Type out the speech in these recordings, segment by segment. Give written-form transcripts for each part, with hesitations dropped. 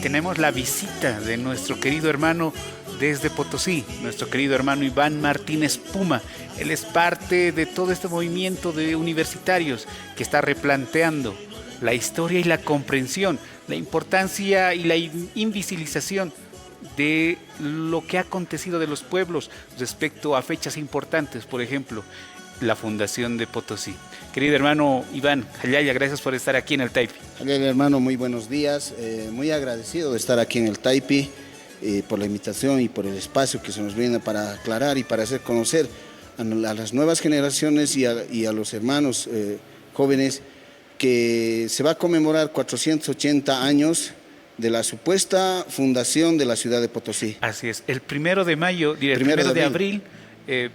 tenemos la visita de nuestro querido hermano desde Potosí, nuestro querido hermano Iván Martínez Puma. Él es parte de todo este movimiento de universitarios que está replanteando la historia y la comprensión, la importancia y la invisibilización de lo que ha acontecido de los pueblos respecto a fechas importantes, por ejemplo, la fundación de Potosí. Querido hermano Iván Jayaya, gracias por estar aquí en el Taipi. Hermano, muy buenos días, muy agradecido de estar aquí en el Taipi, por la invitación y por el espacio que se nos viene para aclarar y para hacer conocer a las nuevas generaciones y a los hermanos jóvenes que se va a conmemorar 480 años de la supuesta fundación de la ciudad de Potosí. Así es, el 1 de mayo, el primero de abril,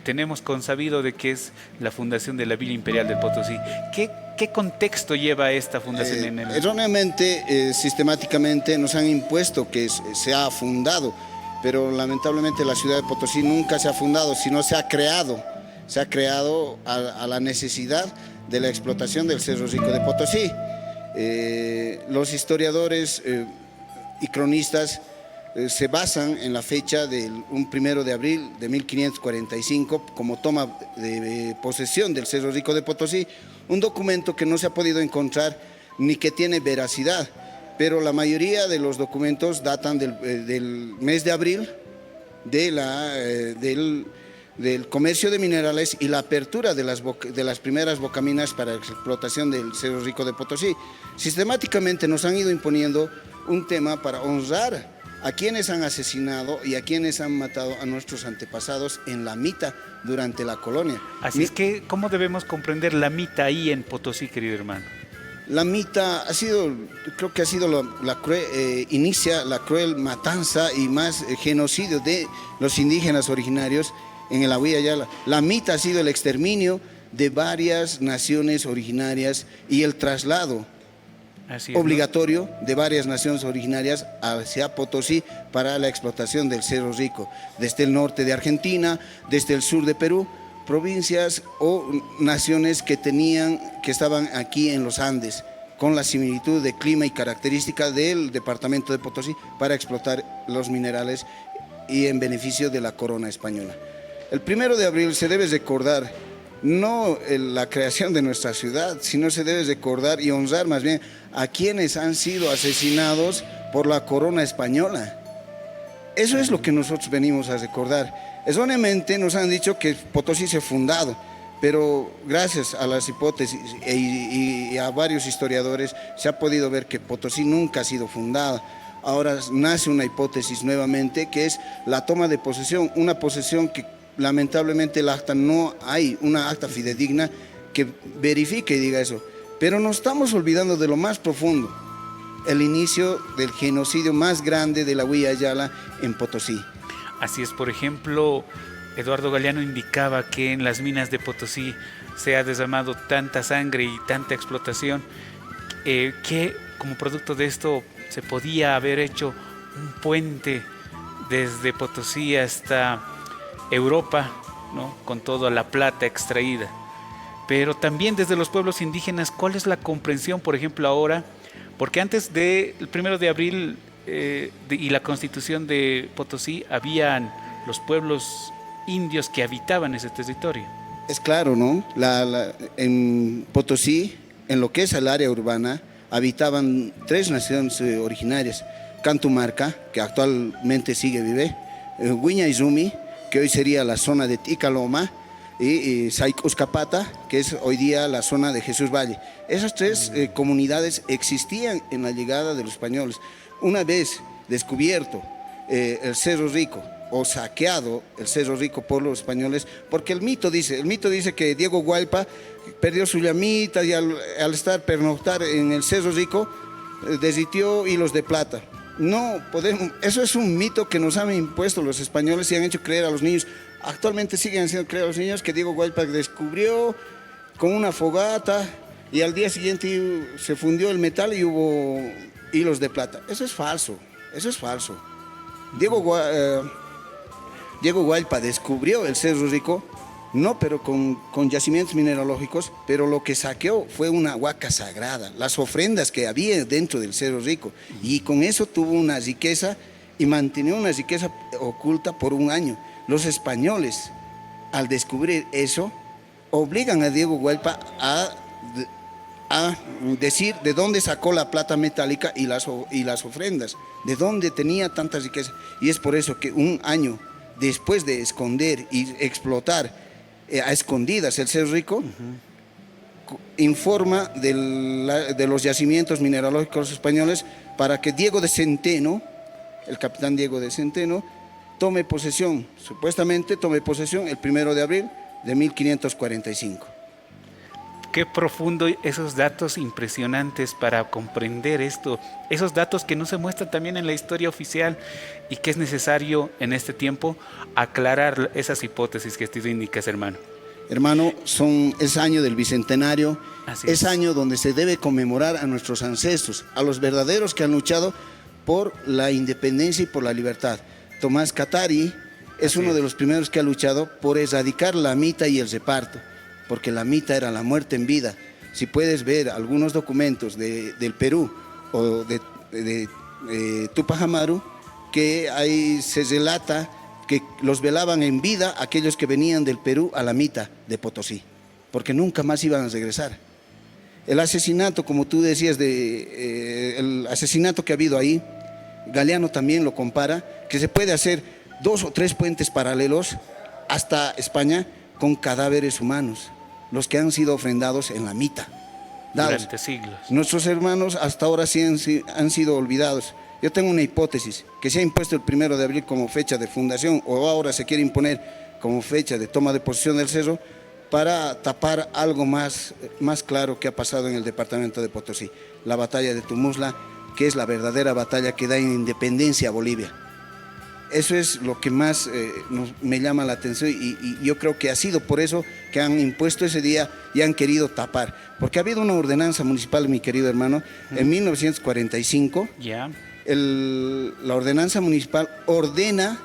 tenemos consabido de que es la fundación de la Villa Imperial del Potosí. ¿Qué contexto lleva esta fundación en el...? Erróneamente, sistemáticamente nos han impuesto que se ha fundado, pero lamentablemente la ciudad de Potosí nunca se ha fundado, sino se ha creado a la necesidad de la explotación del Cerro Rico de Potosí. Los historiadores y cronistas se basan en la fecha del 1 de abril de 1545 como toma de posesión del Cerro Rico de Potosí, un documento que no se ha podido encontrar ni que tiene veracidad, pero la mayoría de los documentos datan del mes de abril del comercio de minerales y la apertura de las primeras bocaminas para la explotación del Cerro Rico de Potosí. Sistemáticamente nos han ido imponiendo un tema para honrar a quienes han asesinado y a quienes han matado a nuestros antepasados en la mita durante la colonia. Así es que, ¿cómo debemos comprender la mita ahí en Potosí, querido hermano? La mita creo que ha sido inicia la cruel matanza y más genocidio de los indígenas originarios en el Huilla Yala. La mita ha sido el exterminio de varias naciones originarias y el traslado obligatorio de varias naciones originarias hacia Potosí para la explotación del Cerro Rico, desde el norte de Argentina, desde el sur de Perú, provincias o naciones que estaban aquí en los Andes, con la similitud de clima y característica del departamento de Potosí para explotar los minerales y en beneficio de la corona española. El 1 de abril se debe recordar no la creación de nuestra ciudad, sino se debe recordar y honrar más bien a quienes han sido asesinados por la corona española. Eso es lo que nosotros venimos a recordar. Erróneamente nos han dicho que Potosí se ha fundado, pero gracias a las hipótesis y a varios historiadores se ha podido ver que Potosí nunca ha sido fundada. Ahora nace una hipótesis nuevamente que es la toma de posesión, una posesión que lamentablemente no hay una acta fidedigna que verifique y diga eso. Pero nos estamos olvidando de lo más profundo, el inicio del genocidio más grande de la Huilla Yala en Potosí. Así es, por ejemplo, Eduardo Galeano indicaba que en las minas de Potosí se ha derramado tanta sangre y tanta explotación que como producto de esto se podía haber hecho un puente desde Potosí hasta Europa, ¿no?, con toda la plata extraída. Pero también desde los pueblos indígenas, ¿cuál es la comprensión, por ejemplo, ahora? Porque antes del 1 de abril y la constitución de Potosí, habían los pueblos indios que habitaban ese territorio. Es claro, ¿no? En Potosí, en lo que es el área urbana, habitaban 3 naciones originarias. Cantumarca, que actualmente sigue vive, Huiña Izumi, que hoy sería la zona de Ticaloma, y Saicuscapata, que es hoy día la zona de Jesús Valle. Esas 3 comunidades existían en la llegada de los españoles. Una vez descubierto el Cerro Rico, o saqueado el Cerro Rico por los españoles, porque el mito dice que Diego Gualpa perdió su llamita y al pernoctar en el Cerro Rico, derritió hilos de plata. No podemos, eso es un mito que nos han impuesto los españoles y han hecho creer a los niños. Actualmente siguen haciendo creer a los niños que Diego Gualpa descubrió con una fogata y al día siguiente se fundió el metal y hubo hilos de plata. Eso es falso. Diego Gualpa descubrió el Cerro Rico no, pero con yacimientos mineralógicos, pero lo que saqueó fue una huaca sagrada, las ofrendas que había dentro del Cerro Rico, y con eso tuvo una riqueza y mantenía una riqueza oculta por un año. Los españoles, al descubrir eso, obligan a Diego Huelpa a decir de dónde sacó la plata metálica y las ofrendas, de dónde tenía tanta riqueza. Y es por eso que un año después de esconder y explotar a escondidas el Cerro Rico, informa de los yacimientos mineralógicos españoles para que Diego de Centeno, el capitán Diego de Centeno, tome posesión, supuestamente tome posesión el 1 de abril de 1545. Qué profundo esos datos impresionantes para comprender esto, esos datos que no se muestran también en la historia oficial y que es necesario en este tiempo aclarar esas hipótesis que tú indicas, hermano. Hermano, es año del Bicentenario, es año donde se debe conmemorar a nuestros ancestros, a los verdaderos que han luchado por la independencia y por la libertad. Tomás Katari es uno de los primeros que ha luchado por erradicar la mita y el reparto, porque la mita era la muerte en vida. Si puedes ver algunos documentos del Perú o de Tupac Amaru, que ahí se relata que los velaban en vida aquellos que venían del Perú a la mita de Potosí, porque nunca más iban a regresar. El asesinato, como tú decías, el asesinato que ha habido ahí, Galeano también lo compara, que se puede hacer 2 o 3 puentes paralelos hasta España con cadáveres humanos, los que han sido ofrendados en la mita. Durante siglos. Nuestros hermanos hasta ahora sí han sido olvidados. Yo tengo una hipótesis, que se ha impuesto el 1 de abril como fecha de fundación, o ahora se quiere imponer como fecha de toma de posesión del cerro, para tapar algo más claro que ha pasado en el departamento de Potosí. La batalla de Tumuzla, que es la verdadera batalla que da independencia a Bolivia. Eso es lo que más me llama la atención y yo creo que ha sido por eso que han impuesto ese día y han querido tapar. Porque ha habido una ordenanza municipal, mi querido hermano, en 1945. La ordenanza municipal ordena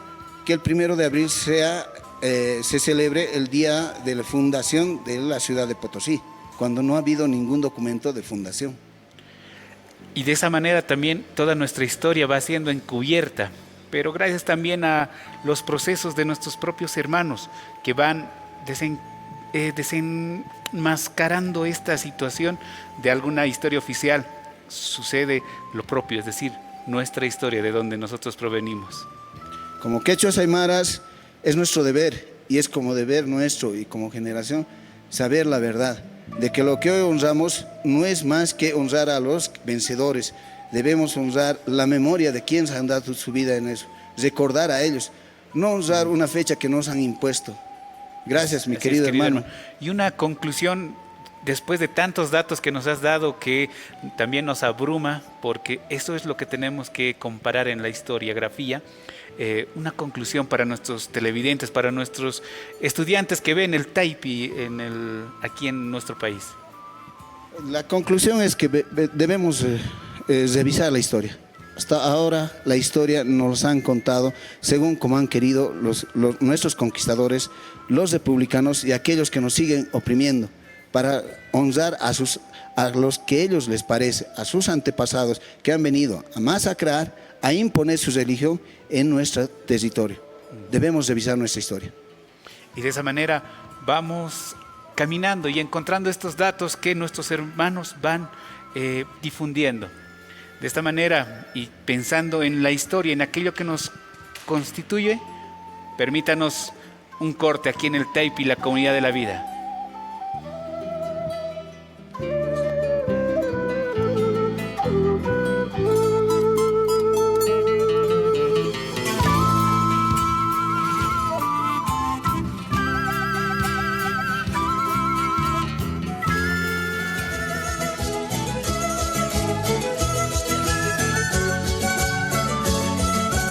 que el 1 de abril se celebre el día de la fundación de la ciudad de Potosí, cuando no ha habido ningún documento de fundación. Y de esa manera también toda nuestra historia va siendo encubierta, pero gracias también a los procesos de nuestros propios hermanos que van desenmascarando esta situación de alguna historia oficial. Sucede lo propio, es decir, nuestra historia de donde nosotros provenimos. Como quechuas aymaras es nuestro deber y es como deber nuestro y como generación saber la verdad de que lo que hoy honramos no es más que honrar a los vencedores. Debemos honrar la memoria de quienes han dado su vida en eso, recordar a ellos, no honrar una fecha que nos han impuesto. Gracias, mi querido hermano. Y una conclusión, después de tantos datos que nos has dado, que también nos abruma, porque eso es lo que tenemos que comparar en la historiografía, una conclusión para nuestros televidentes, para nuestros estudiantes que ven el Taipi aquí en nuestro país. La conclusión es que debemos revisar la historia. Hasta ahora la historia nos han contado según como han querido nuestros conquistadores, los republicanos y aquellos que nos siguen oprimiendo, para honrar a los que ellos les parece, a sus antepasados que han venido a masacrar, a imponer su religión en nuestro territorio. Debemos revisar nuestra historia. Y de esa manera vamos caminando y encontrando estos datos que nuestros hermanos van difundiendo. De esta manera, y pensando en la historia, en aquello que nos constituye, permítanos un corte aquí en el Taipi, la comunidad de la vida.